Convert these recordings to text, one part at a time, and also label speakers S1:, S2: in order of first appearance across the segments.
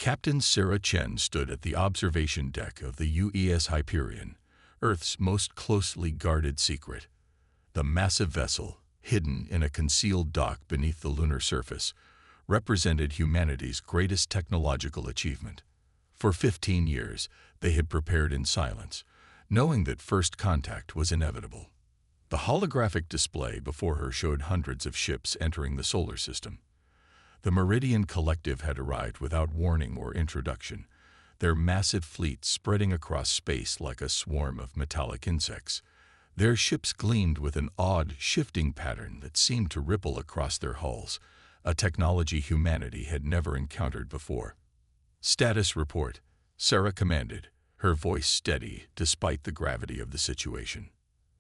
S1: Captain Sarah Chen stood at the observation deck of the UES Hyperion, Earth's most closely guarded secret. The massive vessel, hidden in a concealed dock beneath the lunar surface, represented humanity's greatest technological achievement. For 15 years, they had prepared in silence, knowing that first contact was inevitable. The holographic display before her showed hundreds of ships entering the solar system. The Meridian Collective had arrived without warning or introduction, their massive fleet spreading across space like a swarm of metallic insects. Their ships gleamed with an odd, shifting pattern that seemed to ripple across their hulls, a technology humanity had never encountered before. "Status report," Sarah commanded, her voice steady despite the gravity of the situation.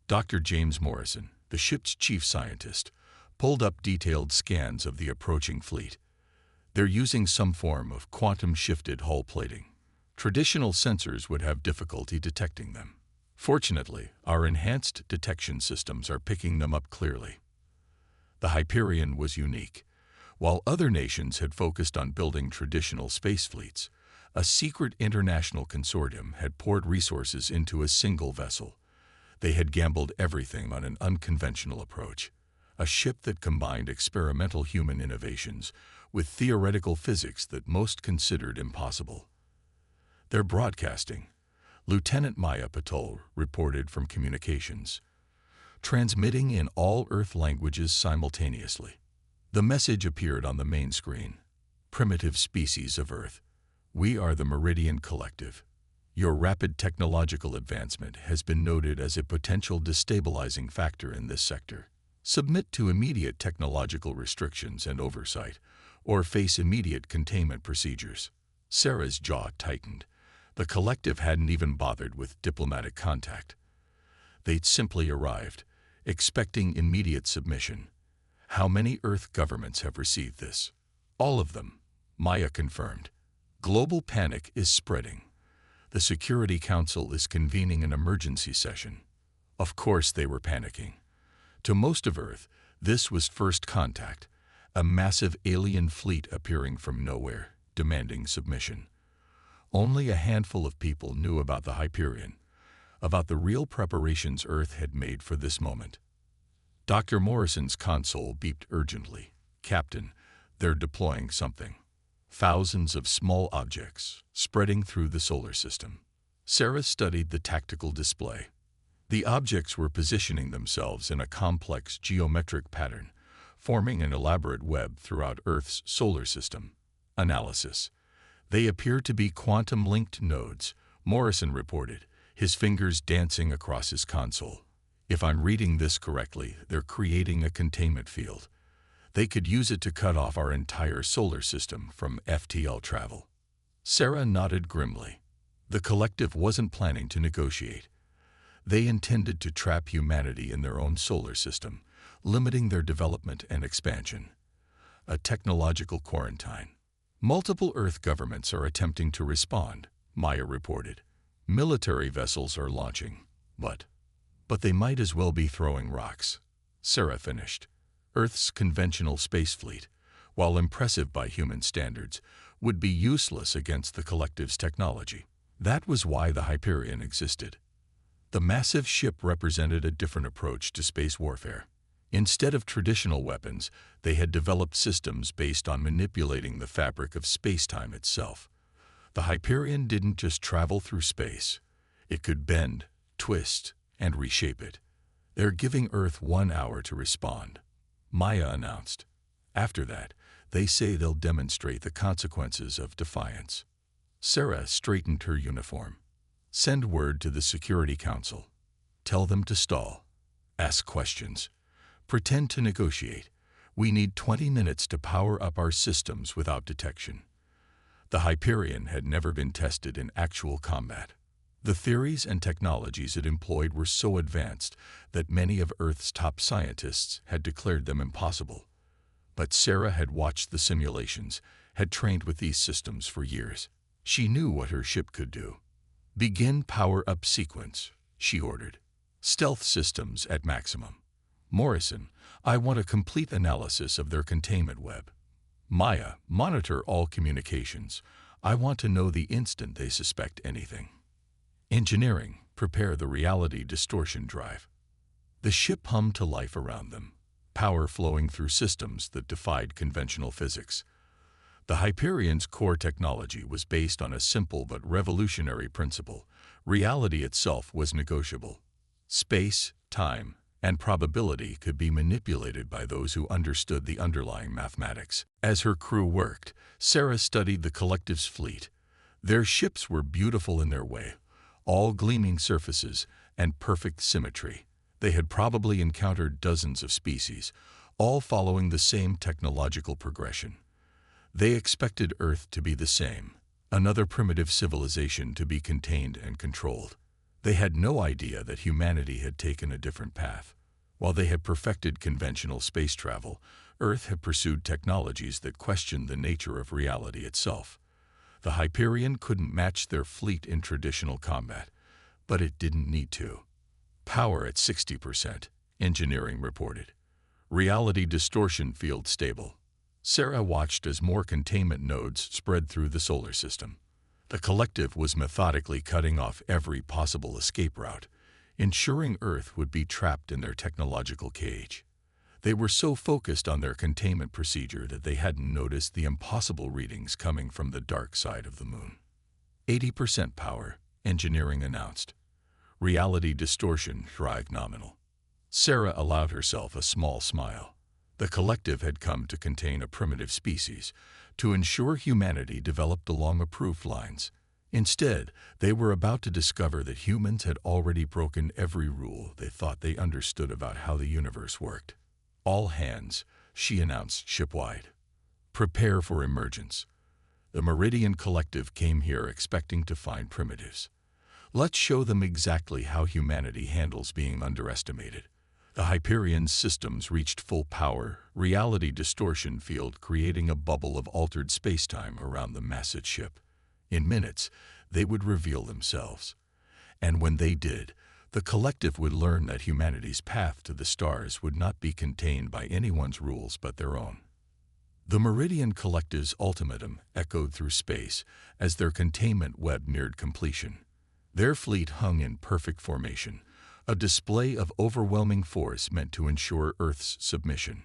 S1: Dr. James Morrison, the ship's chief scientist, pulled up detailed scans of the approaching fleet. "They're using some form of quantum-shifted hull plating. Traditional sensors would have difficulty detecting them. Fortunately, our enhanced detection systems are picking them up clearly." The Hyperion was unique. While other nations had focused on building traditional space fleets, a secret international consortium had poured resources into a single vessel. They had gambled everything on an unconventional approach, a ship that combined experimental human innovations with theoretical physics that most considered impossible. "They're broadcasting," Lieutenant Maya Patel reported from communications, "transmitting in all Earth languages simultaneously." The message appeared on the main screen. "Primitive species of Earth, we are the Meridian Collective. Your rapid technological advancement has been noted as a potential destabilizing factor in this sector. Submit to immediate technological restrictions and oversight, or face immediate containment procedures." Sarah's jaw tightened. The collective hadn't even bothered with diplomatic contact. They'd simply arrived, expecting immediate submission. "How many Earth governments have received this?" "All of them," Maya confirmed. "Global panic is spreading. The Security Council is convening an emergency session." Of course they were panicking. To most of Earth, this was first contact, a massive alien fleet appearing from nowhere, demanding submission. Only a handful of people knew about the Hyperion, about the real preparations Earth had made for this moment. Dr. Morrison's console beeped urgently. "Captain, they're deploying something." Thousands of small objects, spreading through the solar system. Sarah studied the tactical display. The objects were positioning themselves in a complex geometric pattern, forming an elaborate web throughout Earth's solar system. Analysis. "They appear to be quantum-linked nodes," Morrison reported, his fingers dancing across his console. "If I'm reading this correctly, they're creating a containment field. They could use it to cut off our entire solar system from FTL travel." Sarah nodded grimly. The collective wasn't planning to negotiate. They intended to trap humanity in their own solar system, limiting their development and expansion. A technological quarantine. "Multiple Earth governments are attempting to respond," Maya reported. "Military vessels are launching, but they might as well be throwing rocks," Sarah finished. Earth's conventional space fleet, while impressive by human standards, would be useless against the collective's technology. That was why the Hyperion existed. The massive ship represented a different approach to space warfare. Instead of traditional weapons, they had developed systems based on manipulating the fabric of space-time itself. The Hyperion didn't just travel through space. It could bend, twist, and reshape it. "They're giving Earth 1 hour to respond," Maya announced. "After that, they say they'll demonstrate the consequences of defiance." Sarah straightened her uniform. "Send word to the Security Council. Tell them to stall. Ask questions. Pretend to negotiate. We need 20 minutes to power up our systems without detection." The Hyperion had never been tested in actual combat. The theories and technologies it employed were so advanced that many of Earth's top scientists had declared them impossible. But Sarah had watched the simulations, had trained with these systems for years. She knew what her ship could do. "Begin power-up sequence," she ordered. "Stealth systems at maximum. Morrison, I want a complete analysis of their containment web. Maya, monitor all communications. I want to know the instant they suspect anything. Engineering, prepare the reality distortion drive. The ship hummed to life around them, power flowing through systems that defied conventional physics. The Hyperion's core technology was based on a simple but revolutionary principle. Reality itself was negotiable. Space, time, and probability could be manipulated by those who understood the underlying mathematics. As her crew worked, Sarah studied the collective's fleet. Their ships were beautiful in their way, all gleaming surfaces and perfect symmetry. They had probably encountered dozens of species, all following the same technological progression. They expected Earth to be the same, another primitive civilization to be contained and controlled. They had no idea that humanity had taken a different path. While they had perfected conventional space travel, Earth had pursued technologies that questioned the nature of reality itself. The Hyperion couldn't match their fleet in traditional combat, but it didn't need to. Power at 60%, engineering reported. Reality distortion field stable. Sarah watched as more containment nodes spread through the solar system. The collective was methodically cutting off every possible escape route, ensuring Earth would be trapped in their technological cage. They were so focused on their containment procedure that they hadn't noticed the impossible readings coming from the dark side of the moon. 80% power, engineering announced. Reality distortion drive nominal. Sarah allowed herself a small smile. The collective had come to contain a primitive species, to ensure humanity developed along approved lines. Instead, they were about to discover that humans had already broken every rule they thought they understood about how the universe worked. All hands, she announced shipwide. Prepare for emergence. The Meridian Collective came here expecting to find primitives. Let's show them exactly how humanity handles being underestimated. The Hyperion's systems reached full power, reality distortion field creating a bubble of altered spacetime around the massive ship. In minutes, they would reveal themselves. And when they did, the collective would learn that humanity's path to the stars would not be contained by anyone's rules but their own. The Meridian Collective's ultimatum echoed through space as their containment web neared completion. Their fleet hung in perfect formation, a display of overwhelming force meant to ensure Earth's submission.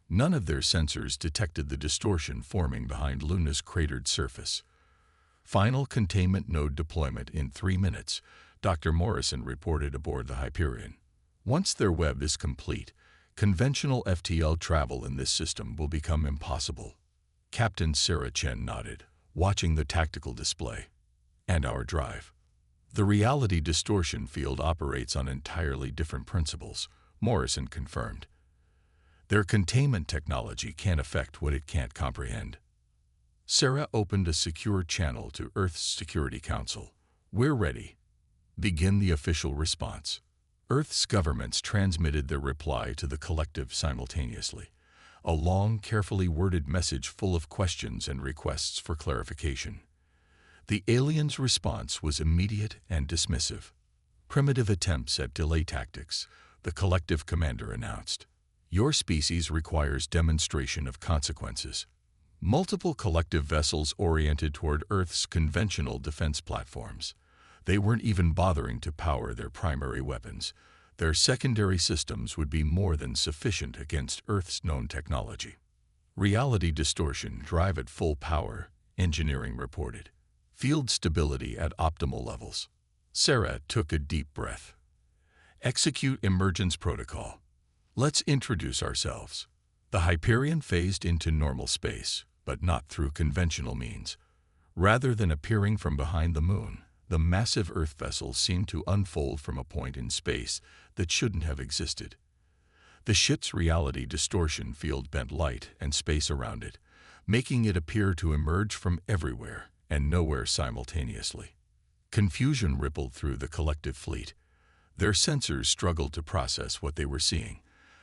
S1: None of their sensors detected the distortion forming behind Luna's cratered surface. Final containment node deployment in 3 minutes, Dr. Morrison reported aboard the Hyperion. Once their web is complete, conventional FTL travel in this system will become impossible. Captain Sarah Chen nodded, watching the tactical display. And our drive. The reality distortion field operates on entirely different principles, Morrison confirmed. Their containment technology can't affect what it can't comprehend. Sarah opened a secure channel to Earth's Security Council. We're ready. Begin the official response. Earth's governments transmitted their reply to the collective simultaneously. A long, carefully worded message full of questions and requests for clarification. The aliens' response was immediate and dismissive. Primitive attempts at delay tactics, the collective commander announced. Your species requires demonstration of consequences. Multiple collective vessels oriented toward Earth's conventional defense platforms. They weren't even bothering to power their primary weapons. Their secondary systems would be more than sufficient against Earth's known technology. Reality distortion drive at full power, engineering reported. Field stability at optimal levels. Sarah took a deep breath. Execute emergence protocol. Let's introduce ourselves. The Hyperion phased into normal space, but not through conventional means. Rather than appearing from behind the moon, the massive Earth vessel seemed to unfold from a point in space that shouldn't have existed. The ship's reality distortion field bent light and space around it, making it appear to emerge from everywhere and nowhere simultaneously. Confusion rippled through the collective fleet. Their sensors struggled to process what they were seeing.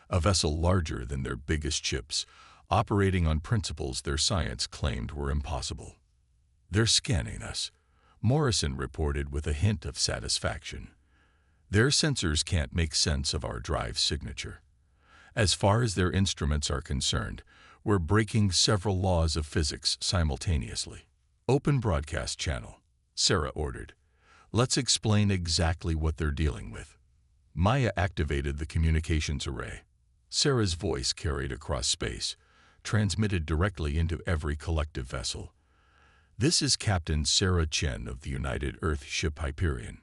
S1: A vessel larger than their biggest ships, operating on principles their science claimed were impossible. They're scanning us, Morrison reported with a hint of satisfaction. Their sensors can't make sense of our drive signature. As far as their instruments are concerned, we're breaking several laws of physics simultaneously. Open broadcast channel, Sarah ordered. Let's explain exactly what they're dealing with. Maya activated the communications array. Sarah's voice carried across space, transmitted directly into every collective vessel. This is Captain Sarah Chen of the United Earth ship Hyperion.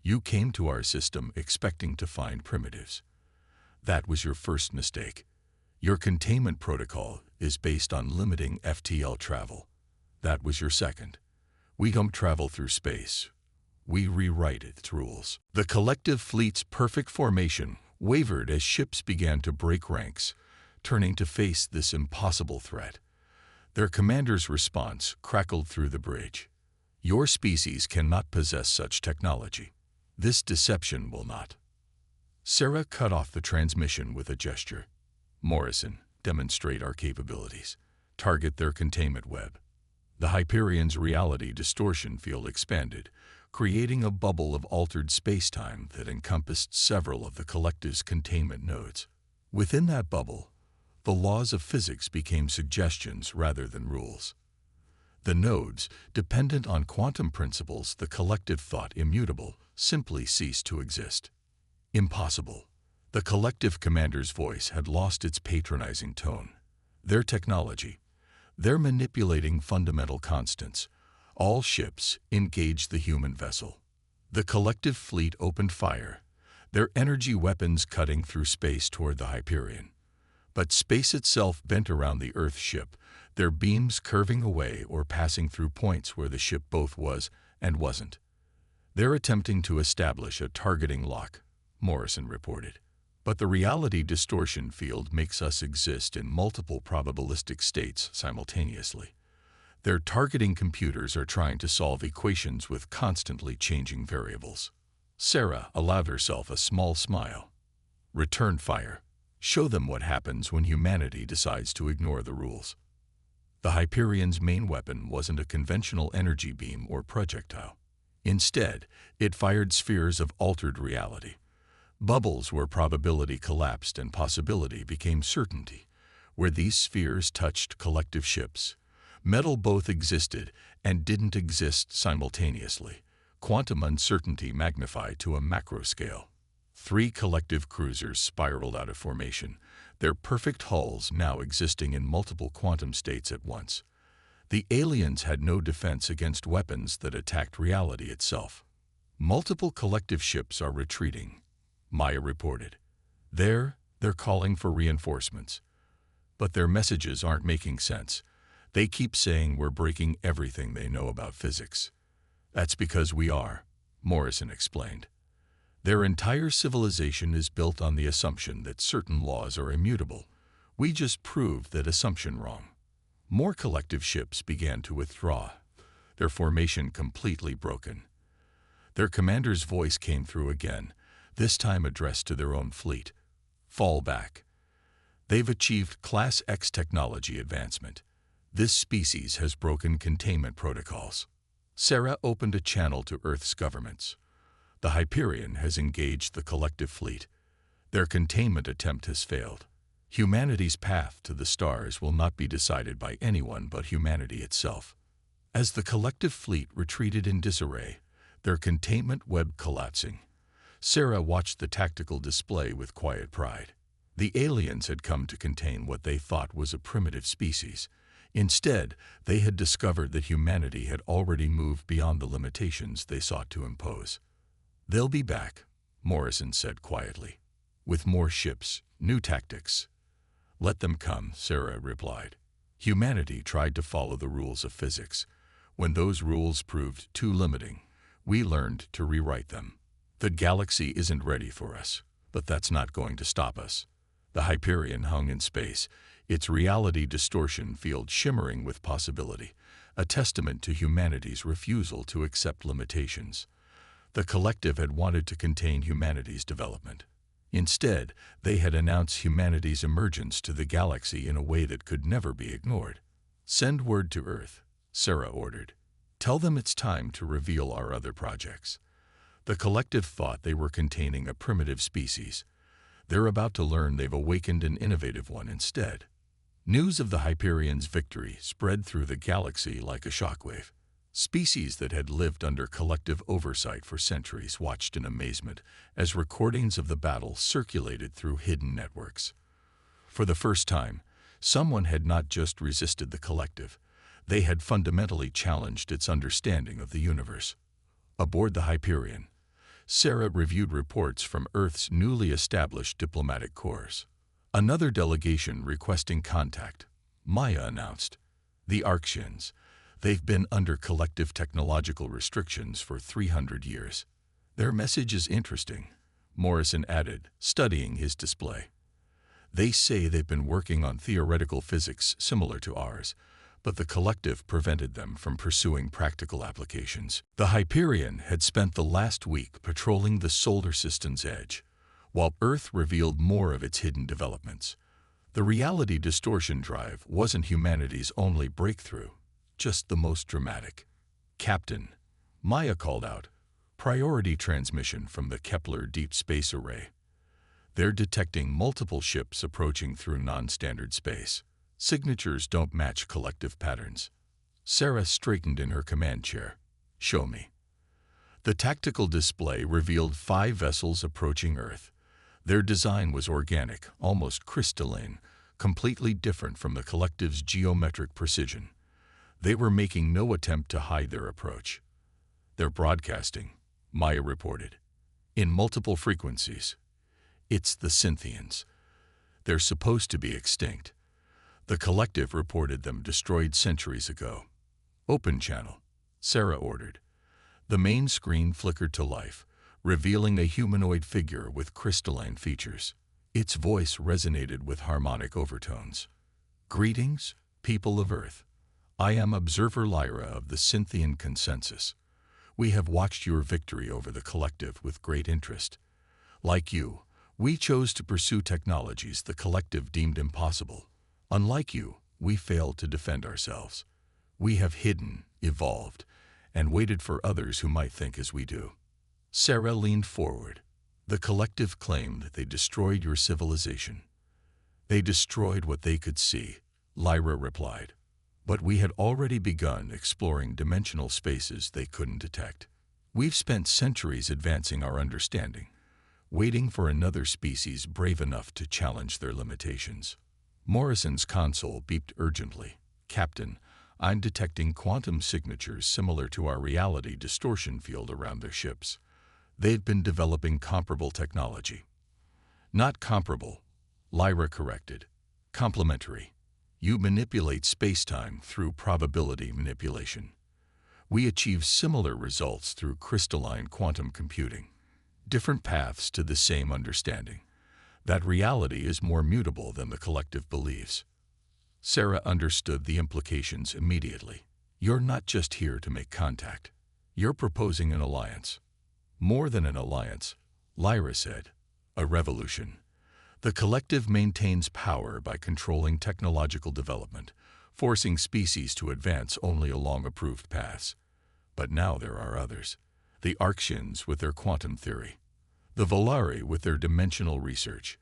S1: You came to our system expecting to find primitives. That was your first mistake. Your containment protocol is based on limiting FTL travel. That was your second. We don't travel through space. We rewrite its rules. The collective fleet's perfect formation wavered as ships began to break ranks, turning to face this impossible threat. Their commander's response crackled through the bridge. Your species cannot possess such technology. This deception will not. Sarah cut off the transmission with a gesture. Morrison, demonstrate our capabilities. Target their containment web. The Hyperion's reality distortion field expanded, creating a bubble of altered space-time that encompassed several of the collective's containment nodes. Within that bubble, the laws of physics became suggestions rather than rules. The nodes, dependent on quantum principles the collective thought immutable, simply ceased to exist. Impossible. The collective commander's voice had lost its patronizing tone. Their technology, they're manipulating fundamental constants. All ships engaged the human vessel. The collective fleet opened fire, their energy weapons cutting through space toward the Hyperion. But space itself bent around the Earth ship, their beams curving away or passing through points where the ship both was and wasn't. They're attempting to establish a targeting lock, Morrison reported. But the reality distortion field makes us exist in multiple probabilistic states simultaneously. Their targeting computers are trying to solve equations with constantly changing variables. Sarah allowed herself a small smile. Return fire. Show them what happens when humanity decides to ignore the rules. The Hyperion's main weapon wasn't a conventional energy beam or projectile. Instead, it fired spheres of altered reality. Bubbles where probability collapsed and possibility became certainty. Where these spheres touched collective ships, metal both existed and didn't exist simultaneously. Quantum uncertainty magnified to a macro scale. 3 collective cruisers spiraled out of formation, their perfect hulls now existing in multiple quantum states at once. The aliens had no defense against weapons that attacked reality itself. Multiple collective ships are retreating, Maya reported. They're calling for reinforcements. But their messages aren't making sense. They keep saying we're breaking everything they know about physics. That's because we are, Morrison explained. Their entire civilization is built on the assumption that certain laws are immutable. We just proved that assumption wrong. More collective ships began to withdraw, their formation completely broken. Their commander's voice came through again, this time addressed to their own fleet. Fall back. They've achieved Class X technology advancement. This species has broken containment protocols. Sarah opened a channel to Earth's governments. The Hyperion has engaged the collective fleet. Their containment attempt has failed. Humanity's path to the stars will not be decided by anyone but humanity itself. As the collective fleet retreated in disarray, their containment web collapsing, Sarah watched the tactical display with quiet pride. The aliens had come to contain what they thought was a primitive species. Instead, they had discovered that humanity had already moved beyond the limitations they sought to impose. They'll be back, Morrison said quietly, with more ships, new tactics. Let them come, Sarah replied. Humanity tried to follow the rules of physics. When those rules proved too limiting, we learned to rewrite them. The galaxy isn't ready for us, but that's not going to stop us. The Hyperion hung in space, its reality distortion field shimmering with possibility, a testament to humanity's refusal to accept limitations. The collective had wanted to contain humanity's development. Instead, they had announced humanity's emergence to the galaxy in a way that could never be ignored. Send word to Earth, Sarah ordered. Tell them it's time to reveal our other projects. The collective thought they were containing a primitive species. They're about to learn they've awakened an innovative one instead. News of the Hyperion's victory spread through the galaxy like a shockwave. Species that had lived under collective oversight for centuries watched in amazement as recordings of the battle circulated through hidden networks. For the first time, someone had not just resisted the collective, they had fundamentally challenged its understanding of the universe. Aboard the Hyperion, Sarah reviewed reports from Earth's newly established diplomatic corps. Another delegation requesting contact, Maya announced. The Orcs, they've been under collective technological restrictions for 300 years. Their message is interesting, Morrison added, studying his display. They say they've been working on theoretical physics similar to ours, but the collective prevented them from pursuing practical applications. The Hyperion had spent the last week patrolling the solar system's edge, while Earth revealed more of its hidden developments. The reality distortion drive wasn't humanity's only breakthrough, just the most dramatic. Captain, Maya called out, priority transmission from the Kepler Deep Space Array. They're detecting multiple ships approaching through non-standard space. Signatures don't match collective patterns. Sarah straightened in her command chair. Show me. The tactical display revealed 5 vessels approaching Earth. Their design was organic, almost crystalline, completely different from the collective's geometric precision. They were making no attempt to hide their approach. They're broadcasting, Maya reported, in multiple frequencies. It's the Scythians. They're supposed to be extinct. The collective reported them destroyed centuries ago. Open channel, Sarah ordered. The main screen flickered to life, revealing a humanoid figure with crystalline features. Its voice resonated with harmonic overtones. Greetings, people of Earth. I am Observer Lyra of the Scythian Consensus. We have watched your victory over the collective with great interest. Like you, we chose to pursue technologies the collective deemed impossible. Unlike you, we failed to defend ourselves. We have hidden, evolved, and waited for others who might think as we do. Sarah leaned forward. The collective claimed they destroyed your civilization. They destroyed what they could see, Lyra replied. But we had already begun exploring dimensional spaces they couldn't detect. We've spent centuries advancing our understanding, waiting for another species brave enough to challenge their limitations. Morrison's console beeped urgently. Captain, I'm detecting quantum signatures similar to our reality distortion field around their ships. They've been developing comparable technology. Not comparable, Lyra corrected. Complementary. You manipulate space-time through probability manipulation. We achieve similar results through crystalline quantum computing. Different paths to the same understanding. That reality is more mutable than the collective believes. Sarah understood the implications immediately. You're not just here to make contact. You're proposing an alliance. More than an alliance, Lyra said. A revolution. The collective maintains power by controlling technological development, forcing species to advance only along approved paths. But now there are others. The Orcs with their quantum theory. The Volari with their dimensional research.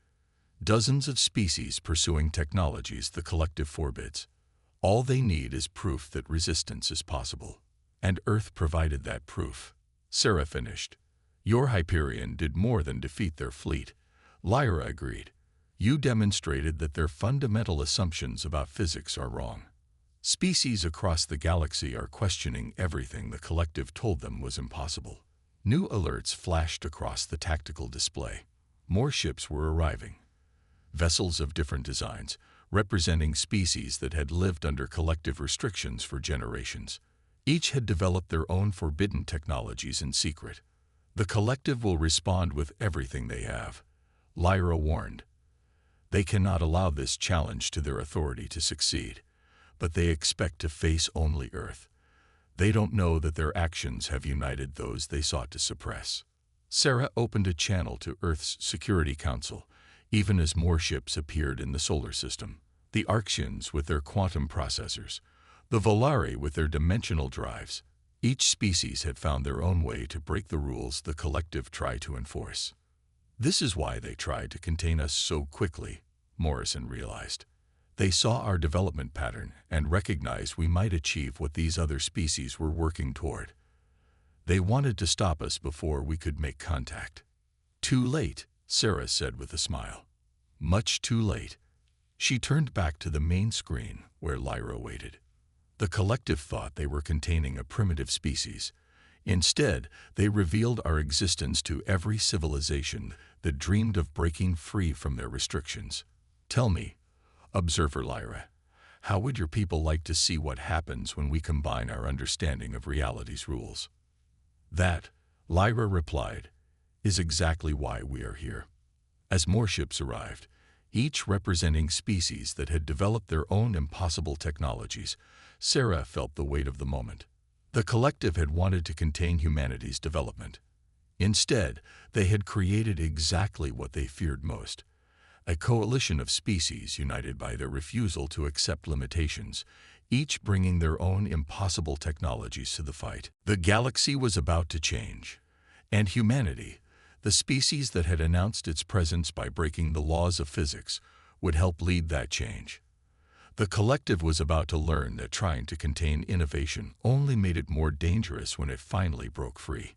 S1: Dozens of species pursuing technologies the collective forbids. All they need is proof that resistance is possible. And Earth provided that proof. Sarah finished. Your Hyperion did more than defeat their fleet. Lyra agreed. You demonstrated that their fundamental assumptions about physics are wrong. Species across the galaxy are questioning everything the collective told them was impossible. New alerts flashed across the tactical display. More ships were arriving. Vessels of different designs, representing species that had lived under collective restrictions for generations. Each had developed their own forbidden technologies in secret. The collective will respond with everything they have, Lyra warned. They cannot allow this challenge to their authority to succeed, but they expect to face only Earth. They don't know that their actions have united those they sought to suppress. Sarah opened a channel to Earth's Security Council, even as more ships appeared in the solar system. The Orcs with their quantum processors, the Volari with their dimensional drives. Each species had found their own way to break the rules the collective tried to enforce. This is why they tried to contain us so quickly, Morrison realized. They saw our development pattern and recognized we might achieve what these other species were working toward. They wanted to stop us before we could make contact. Too late, Sarah said with a smile. Much too late. She turned back to the main screen where Lyra waited. The collective thought they were containing a primitive species. Instead, they revealed our existence to every civilization that dreamed of breaking free from their restrictions. Tell me, Observer Lyra, how would your people like to see what happens when we combine our understanding of reality's rules? That, Lyra replied, is exactly why we are here. As more ships arrived, each representing species that had developed their own impossible technologies, Sarah felt the weight of the moment. The collective had wanted to contain humanity's development. Instead, they had created exactly what they feared most: a coalition of species united by their refusal to accept limitations, each bringing their own impossible technologies to the fight. The galaxy was about to change, and humanity, the species that had announced its presence by breaking the laws of physics, would help lead that change. The collective was about to learn that trying to contain innovation only made it more dangerous when it finally broke free.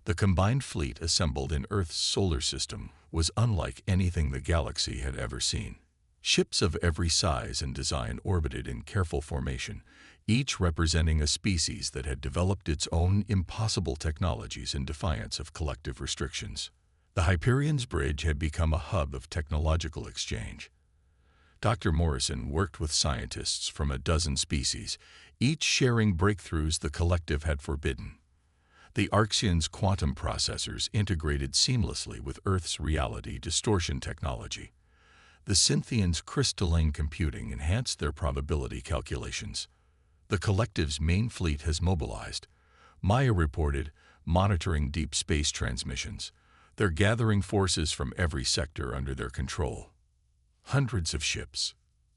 S1: The combined fleet assembled in Earth's solar system was unlike anything the galaxy had ever seen. Ships of every size and design orbited in careful formation, each representing a species that had developed its own impossible technologies in defiance of collective restrictions. The Hyperion's bridge had become a hub of technological exchange. Dr. Morrison worked with scientists from a dozen species, each sharing breakthroughs the collective had forbidden. The Arxians' quantum processors integrated seamlessly with Earth's reality distortion technology. The Cynthians' crystalline computing enhanced their probability calculations. The collective's main fleet has mobilized, Maya reported, monitoring deep space transmissions. They're gathering forces from every sector under their control. Hundreds of ships.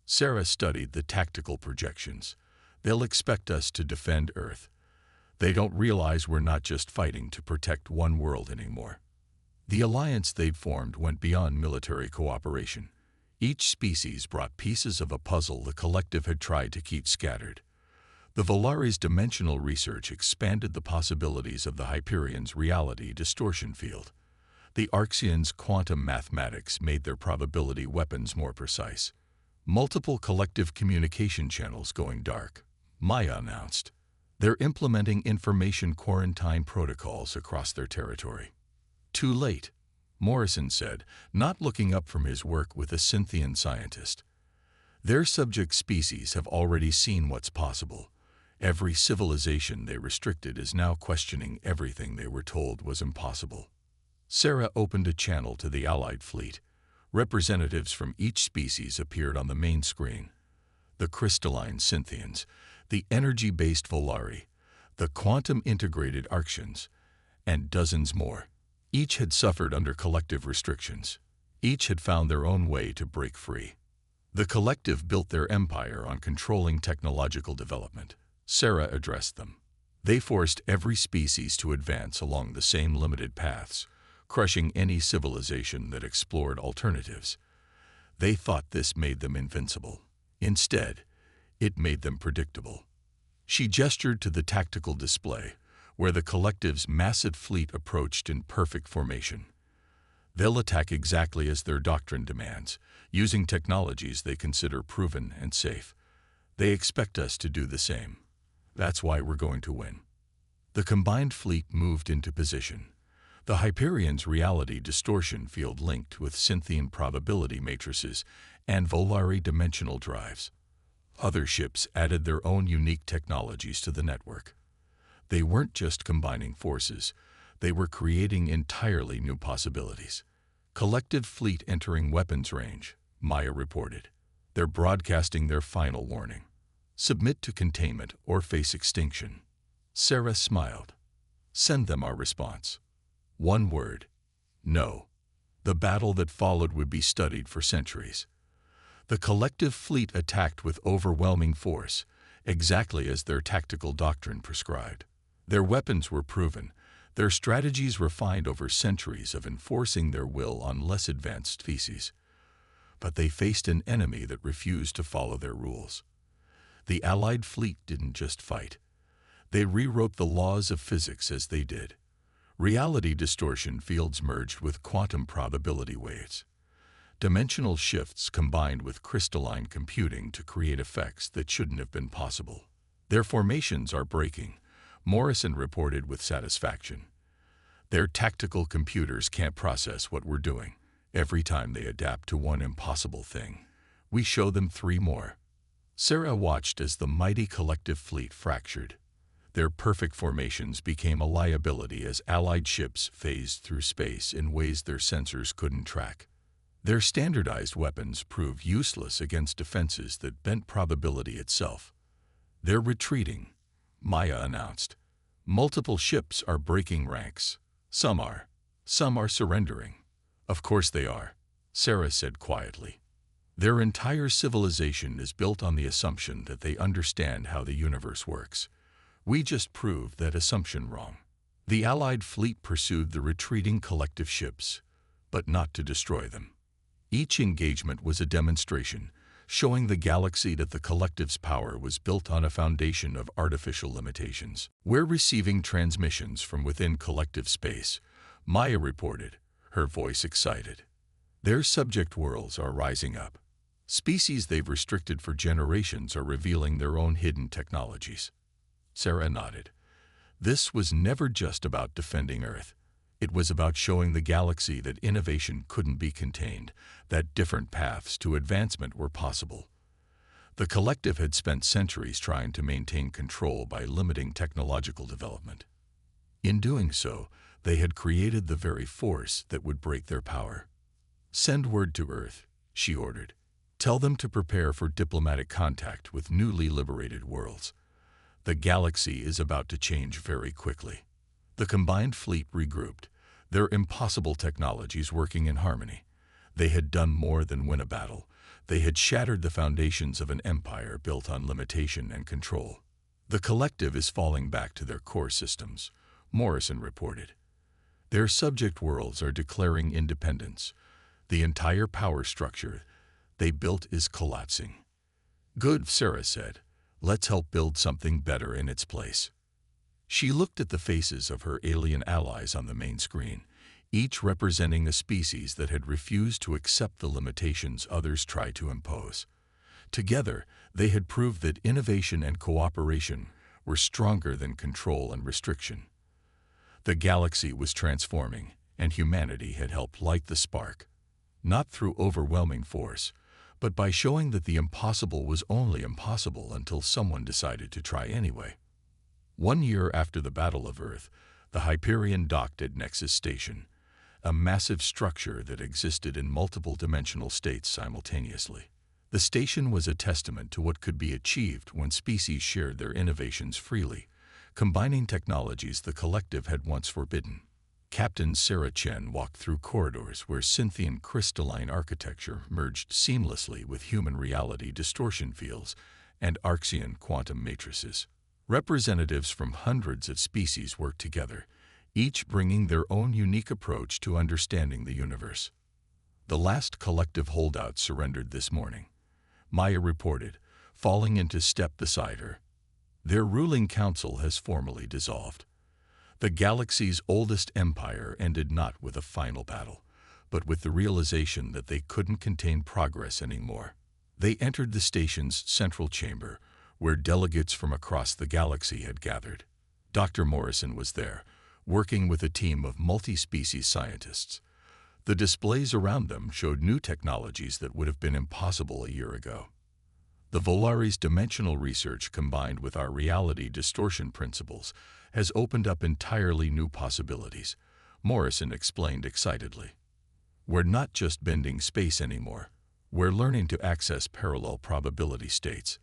S1: Sarah studied the tactical projections. They'll expect us to defend Earth. They don't realize we're not just fighting to protect one world anymore. The alliance they'd formed went beyond military cooperation. Each species brought pieces of a puzzle the collective had tried to keep scattered. The Volari's dimensional research expanded the possibilities of the Hyperion's reality distortion field. The Arxians' quantum mathematics made their probability weapons more precise. Multiple collective communication channels going dark, Maya announced. They're implementing information quarantine protocols across their territory. Too late, Morrison said, not looking up from his work with a Cynthian scientist. Their subject species have already seen what's possible. Every civilization they restricted is now questioning everything they were told was impossible. Sarah opened a channel to the Allied fleet. Representatives from each species appeared on the main screen. The crystalline Cynthians, the energy-based Volari, the quantum-integrated Arxians, and dozens more. Each had suffered under collective restrictions. Each had found their own way to break free. The collective built their empire on controlling technological development. Sarah addressed them. They forced every species to advance along the same limited paths, crushing any civilization that explored alternatives. They thought this made them invincible. Instead, it made them predictable. She gestured to the tactical display, where the collective's massive fleet approached in perfect formation. They'll attack exactly as their doctrine demands, using technologies they consider proven and safe. They expect us to do the same. That's why we're going to win. The combined fleet moved into position. The Hyperion's reality distortion field linked with Cynthian probability matrices and Volari dimensional drives. Other ships added their own unique technologies to the network. They weren't just combining forces, they were creating entirely new possibilities. Collective fleet entering weapons range, Maya reported. They're broadcasting their final warning. Submit to containment or face extinction. Sarah smiled. Send them our response. One word: no. The battle that followed would be studied for centuries. The collective fleet attacked with overwhelming force, exactly as their tactical doctrine prescribed. Their weapons were proven, their strategies refined over centuries of enforcing their will on less advanced species. but they faced an enemy that refused to follow their rules. The Allied fleet didn't just fight. They rewrote the laws of physics as they did. Reality distortion fields merged with quantum probability waves. Dimensional shifts combined with crystalline computing to create effects that shouldn't have been possible. Their formations are breaking, Morrison reported with satisfaction. Their tactical computers can't process what we're doing. Every time they adapt to one impossible thing, we show them 3 more. Sarah watched as the mighty collective fleet fractured. Their perfect formations became a liability as Allied ships phased through space in ways their sensors couldn't track. Their standardized weapons proved useless against defenses that bent probability itself. They're retreating, Maya announced. Multiple ships are breaking ranks. Some are surrendering. Of course they are, Sarah said quietly. Their entire civilization is built on the assumption that they understand how the universe works. We just proved that assumption wrong. The Allied fleet pursued the retreating collective ships, but not to destroy them. Each engagement was a demonstration, showing the galaxy that the collective's power was built on a foundation of artificial limitations. We're receiving transmissions from within collective space, Maya reported, her voice excited. Their subject worlds are rising up. Species they've restricted for generations are revealing their own hidden technologies. Sarah nodded. This was never just about defending Earth. It was about showing the galaxy that innovation couldn't be contained, that different paths to advancement were possible. The collective had spent centuries trying to maintain control by limiting technological development. In doing so, they had created the very force that would break their power. Send word to Earth, she ordered. Tell them to prepare for diplomatic contact with newly liberated worlds. The galaxy is about to change very quickly. The combined fleet regrouped, their impossible technologies working in harmony. They had done more than win a battle. They had shattered the foundations of an empire built on limitation and control. The collective is falling back to their core systems, Morrison reported. Their subject worlds are declaring independence. The entire power structure they built is collapsing. Good, Sarah said. Let's help build something better in its place. She looked at the faces of her alien allies on the main screen, each representing a species that had refused to accept the limitations others tried to impose. Together, they had proved that innovation and cooperation were stronger than control and restriction. The galaxy was transforming, and humanity had helped light the spark, not through overwhelming force, but by showing that the impossible was only impossible until someone decided to try anyway. 1 year after the Battle of Earth, the Hyperion docked at Nexus Station, a massive structure that existed in multiple dimensional states simultaneously. The station was a testament to what could be achieved when species shared their innovations freely, combining technologies the collective had once forbidden. Captain Sarah Chen walked through corridors where Cynthian crystalline architecture merged seamlessly with human reality distortion fields and Arxian quantum matrices. Representatives from hundreds of species worked together, each bringing their own unique approach to understanding the universe. The last collective holdout surrendered this morning, Maya reported, falling into step beside her. Their ruling council has formally dissolved. The galaxy's oldest empire ended not with a final battle, but with the realization that they couldn't contain progress anymore. They entered the station's central chamber, where delegates from across the galaxy had gathered. Dr. Morrison was there, working with a team of multi-species scientists. The displays around them showed new technologies that would have been impossible a year ago. The Volari's dimensional research combined with our reality distortion principles has opened up entirely new possibilities, Morrison explained excitedly. We're not just bending space anymore. We're learning to access parallel probability states.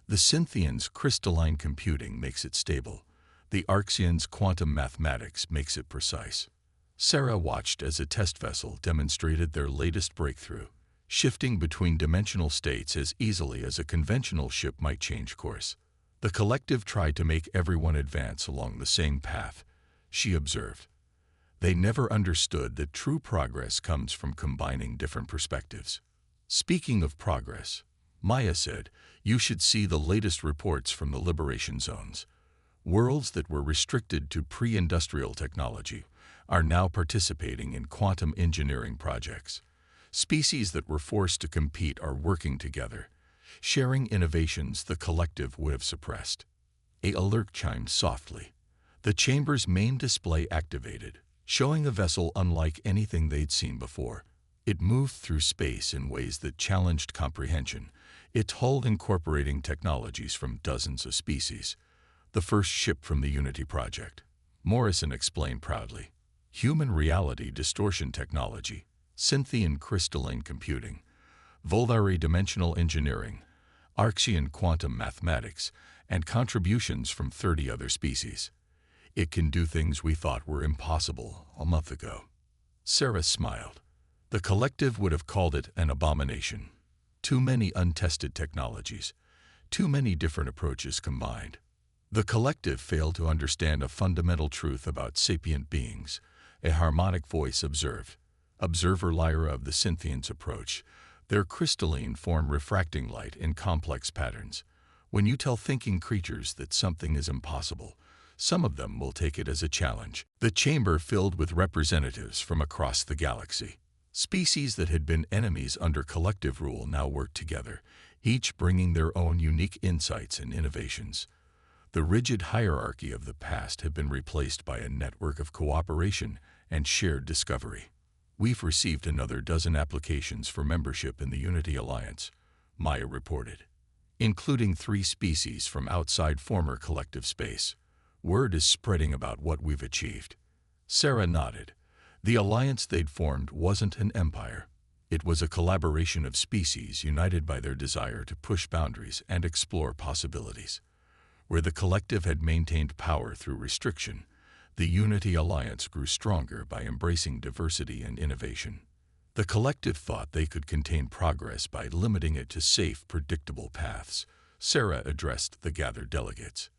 S1: The Cynthian's crystalline computing makes it stable. The Arxian's quantum mathematics makes it precise. Sarah watched as a test vessel demonstrated their latest breakthrough, shifting between dimensional states as easily as a conventional ship might change course. The collective tried to make everyone advance along the same path, she observed. They never understood that true progress comes from combining different perspectives. Speaking of progress, Maya said, you should see the latest reports from the liberation zones. Worlds that were restricted to pre-industrial technology are now participating in quantum engineering projects. Species that were forced to compete are working together, sharing innovations the collective would have suppressed. A alert chimed softly. The chamber's main display activated, showing a vessel unlike anything they'd seen before. It moved through space in ways that challenged comprehension, its hull incorporating technologies from dozens of species. The first ship from the Unity project, Morrison explained proudly. Human reality distortion technology, Cynthian crystalline computing, Volare dimensional engineering, Arxian quantum mathematics, and contributions from 30 other species. It can do things we thought were impossible a month ago. Sarah smiled. The collective would have called it an abomination. Too many untested technologies, too many different approaches combined. The collective failed to understand a fundamental truth about sapient beings, a harmonic voice observed. Observer Lyra of the Cynthians' approach, their crystalline form refracting light in complex patterns. When you tell thinking creatures that something is impossible, some of them will take it as a challenge. The chamber filled with representatives from across the galaxy. Species that had been enemies under collective rule now worked together, each bringing their own unique insights and innovations. The rigid hierarchy of the past had been replaced by a network of cooperation and shared discovery. We've received another dozen applications for membership in the Unity Alliance, Maya reported, including 3 species from outside former collective space. Word is spreading about what we've achieved. Sarah nodded. The alliance they'd formed wasn't an empire. It was a collaboration of species united by their desire to push boundaries and explore possibilities. Where the collective had maintained power through restriction, the Unity Alliance grew stronger by embracing diversity and innovation. The collective thought they could contain progress by limiting it to safe, predictable paths. Sarah addressed the gathered delegates.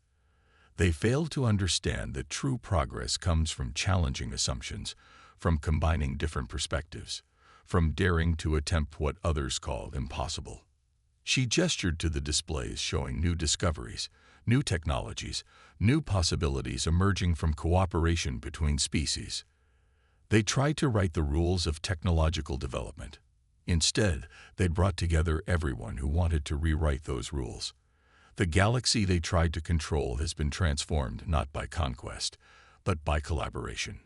S1: They failed to understand that true progress comes from challenging assumptions, from combining different perspectives, from daring to attempt what others call impossible. She gestured to the displays showing new discoveries, new technologies, new possibilities emerging from cooperation between species. They tried to write the rules of technological development. Instead, they brought together everyone who wanted to rewrite those rules. The galaxy they tried to control has been transformed not by conquest, but by collaboration.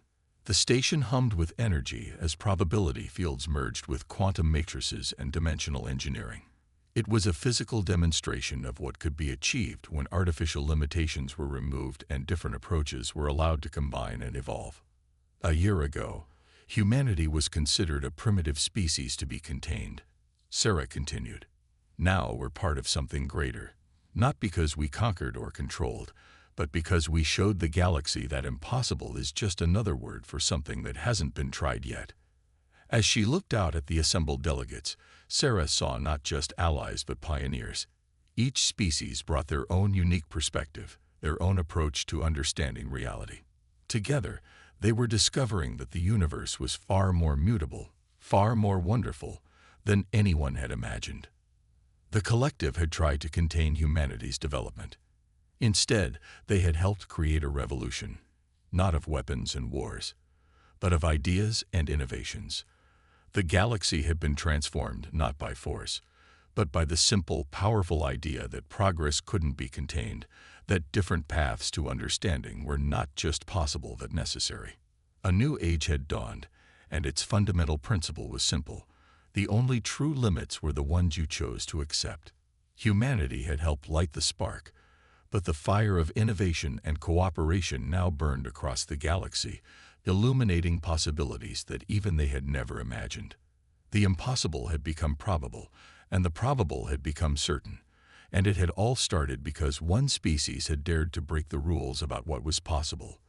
S1: The station hummed with energy as probability fields merged with quantum matrices and dimensional engineering. It was a physical demonstration of what could be achieved when artificial limitations were removed and different approaches were allowed to combine and evolve. A year ago, humanity was considered a primitive species to be contained. Sarah continued. Now we're part of something greater, not because we conquered or controlled, but because we showed the galaxy that impossible is just another word for something that hasn't been tried yet. As she looked out at the assembled delegates, Sarah saw not just allies but pioneers. Each species brought their own unique perspective, their own approach to understanding reality. Together, they were discovering that the universe was far more mutable, far more wonderful than anyone had imagined. The collective had tried to contain humanity's development. Instead, they had helped create a revolution, not of weapons and wars, but of ideas and innovations. The galaxy had been transformed not by force, but by the simple, powerful idea that progress couldn't be contained, that different paths to understanding were not just possible but necessary. A new age had dawned, and its fundamental principle was simple. The only true limits were the ones you chose to accept. Humanity had helped light the spark, but the fire of innovation and cooperation now burned across the galaxy, illuminating possibilities that even they had never imagined. The impossible had become probable, and the probable had become certain, and it had all started because one species had dared to break the rules about what was possible.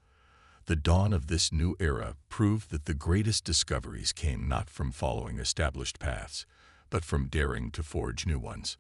S1: The dawn of this new era proved that the greatest discoveries came not from following established paths, but from daring to forge new ones.